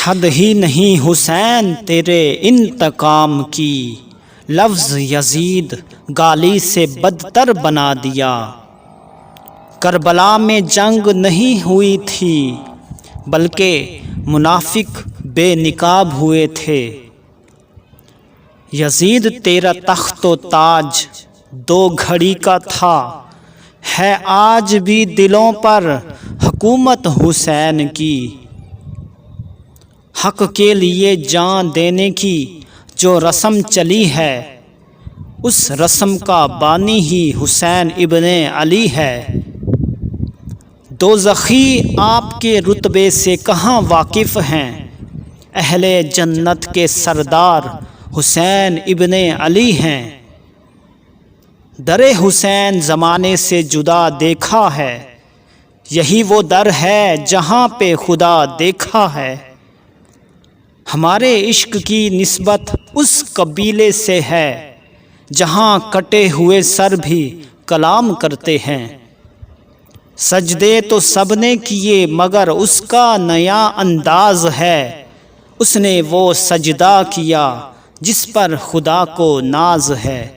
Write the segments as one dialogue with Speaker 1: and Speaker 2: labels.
Speaker 1: حد ہی نہیں حسین تیرے انتقام کی، لفظ یزید گالی سے بدتر بنا دیا۔ کربلا میں جنگ نہیں ہوئی تھی بلکہ منافق بے نقاب ہوئے تھے۔ یزید تیرا تخت و تاج دو گھڑی کا تھا، ہے آج بھی دلوں پر حکومت حسین کی۔ حق کے لیے جان دینے کی جو رسم چلی ہے، اس رسم کا بانی ہی حسین ابن علی ہے۔ دوزخی آپ کے رتبے سے کہاں واقف ہیں، اہل جنت کے سردار حسین ابن علی ہیں۔ در حسین زمانے سے جدا دیکھا ہے، یہی وہ در ہے جہاں پہ خدا دیکھا ہے۔ ہمارے عشق کی نسبت اس قبیلے سے ہے جہاں کٹے ہوئے سر بھی کلام کرتے ہیں۔ سجدے تو سب نے کیے مگر اس کا نیا انداز ہے، اس نے وہ سجدہ کیا جس پر خدا کو ناز ہے۔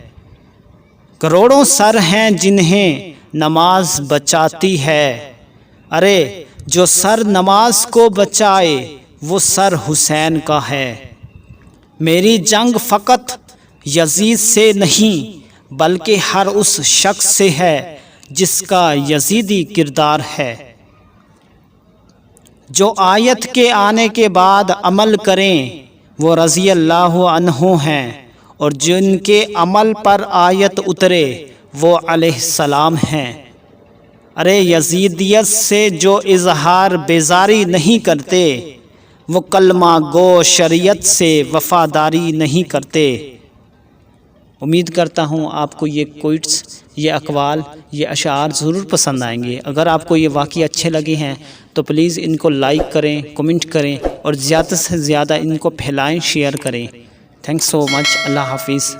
Speaker 1: کروڑوں سر ہیں جنہیں نماز بچاتی ہے، ارے جو سر نماز کو بچائے وہ سر حسین کا ہے۔ میری جنگ فقط یزید سے نہیں بلکہ ہر اس شخص سے ہے جس کا یزیدی کردار ہے۔ جو آیت کے آنے کے بعد عمل کریں وہ رضی اللہ عنہ ہیں، اور جن کے عمل پر آیت اترے وہ علیہ السلام ہیں۔ ارے یزیدیت سے جو اظہار بیزاری نہیں کرتے، وہ کلمہ گو شریعت سے وفاداری نہیں کرتے۔ امید کرتا ہوں آپ کو یہ کوٹس، یہ اقوال، یہ اشعار ضرور پسند آئیں گے۔ اگر آپ کو یہ واقعی اچھے لگے ہیں تو پلیز ان کو لائک کریں، کمنٹ کریں اور زیادہ سے زیادہ ان کو پھیلائیں، شیئر کریں۔ تھینکس سو مچ۔ اللہ حافظ۔